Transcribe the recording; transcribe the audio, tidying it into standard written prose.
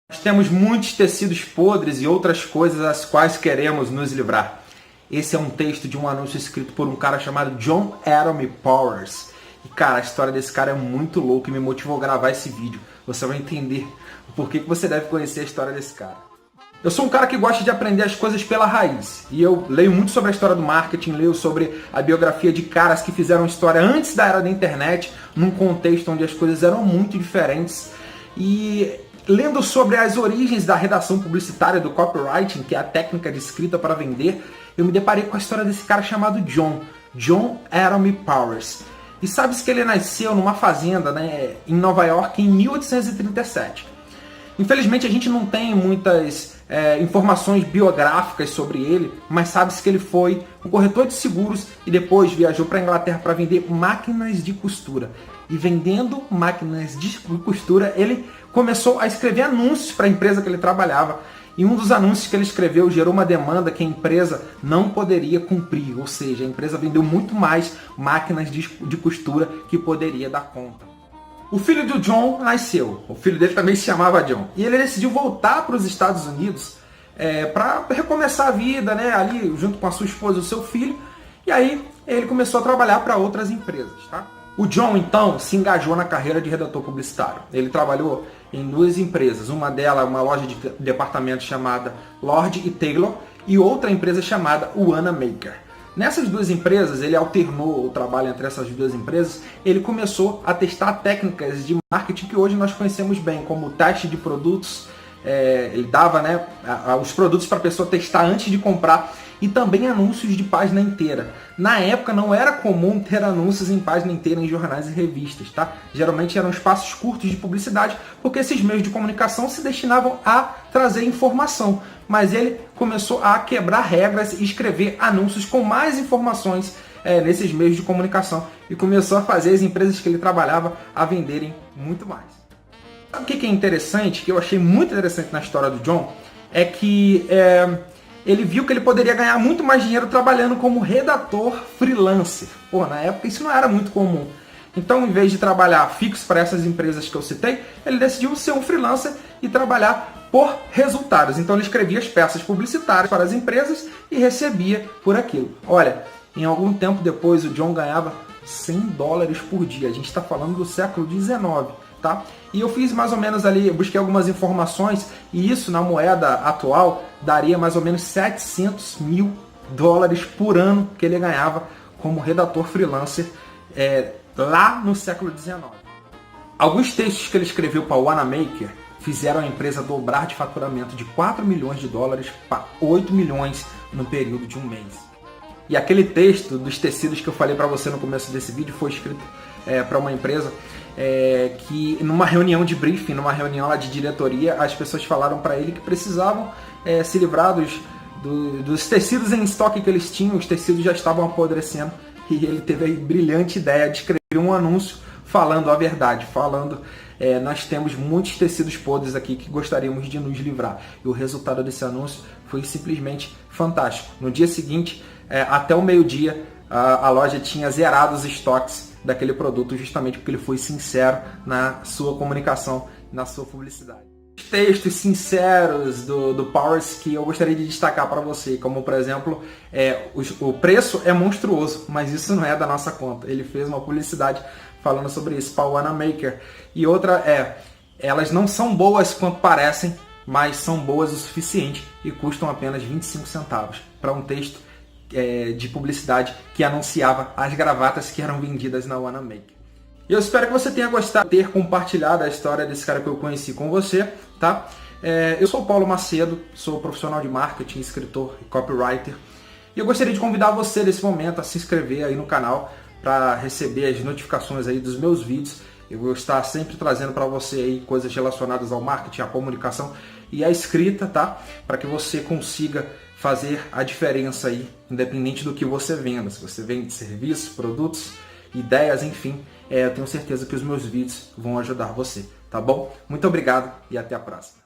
Nós temos muitos tecidos podres e outras coisas às quais queremos nos livrar. Esse é um texto de um anúncio escrito por um cara chamado John Adam Powers. E cara, a história desse cara é muito louca e me motivou a gravar esse vídeo. Você vai entender o porquê que você deve conhecer a história desse cara. Eu sou um cara que gosta de aprender as coisas pela raiz. E eu leio muito sobre a história do marketing, leio sobre a biografia de caras que fizeram história antes da era da internet, num contexto onde as coisas eram muito diferentes. E lendo sobre as origens da redação publicitária do copywriting, que é a técnica de escrita para vender, eu me deparei com a história desse cara chamado John Adam Powers. E sabe-se que ele nasceu numa fazenda, em Nova York em 1837. Infelizmente a gente não tem muitas informações biográficas sobre ele, mas sabe-se que ele foi um corretor de seguros e depois viajou para a Inglaterra para vender máquinas de costura. E vendendo máquinas de costura, ele começou a escrever anúncios para a empresa que ele trabalhava. E um dos anúncios que ele escreveu gerou uma demanda que a empresa não poderia cumprir. Ou seja, a empresa vendeu muito mais máquinas de costura que poderia dar conta. O filho do John nasceu. O filho dele também se chamava John. E ele decidiu voltar para os Estados Unidos para recomeçar a vida, ali junto com a sua esposa e o seu filho. E aí ele começou a trabalhar para outras empresas, tá? O John, então, se engajou na carreira de redator publicitário. Ele trabalhou em duas empresas. Uma delas, uma loja de departamento chamada Lord & Taylor e outra empresa chamada Wanamaker. Nessas duas empresas, ele alternou o trabalho entre essas duas empresas. Ele começou a testar técnicas de marketing que hoje nós conhecemos bem, como o teste de produtos. Ele dava os produtos para a pessoa testar antes de comprar. E também anúncios de página inteira. Na época não era comum ter anúncios em página inteira em jornais e revistas, tá? Geralmente eram espaços curtos de publicidade, porque esses meios de comunicação se destinavam a trazer informação. Mas ele começou a quebrar regras e escrever anúncios com mais informações nesses meios de comunicação e começou a fazer as empresas que ele trabalhava a venderem muito mais. Sabe o que é interessante, que eu achei muito interessante na história do John? É que ele viu que ele poderia ganhar muito mais dinheiro trabalhando como redator freelancer. Na época isso não era muito comum. Então, em vez de trabalhar fixo para essas empresas que eu citei, ele decidiu ser um freelancer e trabalhar por resultados. Então ele escrevia as peças publicitárias para as empresas e recebia por aquilo. Olha, em algum tempo depois o John ganhava $100 por dia. A gente está falando do século XIX. Tá? E eu fiz mais ou menos ali, eu busquei algumas informações e isso na moeda atual daria mais ou menos $700 mil por ano que ele ganhava como redator freelancer lá no século XIX. Alguns textos que ele escreveu para o Wanamaker fizeram a empresa dobrar de faturamento de $4 milhões para 8 milhões no período de um mês. E aquele texto dos tecidos que eu falei para você no começo desse vídeo foi escrito para uma empresa que numa reunião de briefing, numa reunião lá de diretoria, as pessoas falaram para ele que precisavam se livrar dos tecidos em estoque que eles tinham. Os tecidos já estavam apodrecendo e ele teve a brilhante ideia de escrever um anúncio falando a verdade, falando nós temos muitos tecidos podres aqui que gostaríamos de nos livrar. E o resultado desse anúncio foi simplesmente fantástico. No dia seguinte, até o meio-dia, a loja tinha zerado os estoques daquele produto, justamente porque ele foi sincero na sua comunicação, na sua publicidade. Textos sinceros do Powers que eu gostaria de destacar para você, como por exemplo, o preço é monstruoso, mas isso não é da nossa conta. Ele fez uma publicidade falando sobre isso para o Wanamaker. E outra elas não são boas quanto parecem, mas são boas o suficiente e custam apenas 25 centavos para um texto de publicidade que anunciava as gravatas que eram vendidas na Wanamaker. Eu espero que você tenha gostado de ter compartilhado a história desse cara que eu conheci com você, tá? Eu sou o Paulo Macedo, sou profissional de marketing, escritor e copywriter. E eu gostaria de convidar você nesse momento a se inscrever aí no canal para receber as notificações aí dos meus vídeos. Eu vou estar sempre trazendo para você aí coisas relacionadas ao marketing, à comunicação e à escrita, tá? Para que você consiga fazer a diferença aí, independente do que você venda. Se você vende serviços, produtos, ideias, enfim, eu tenho certeza que os meus vídeos vão ajudar você, tá bom? Muito obrigado e até a próxima.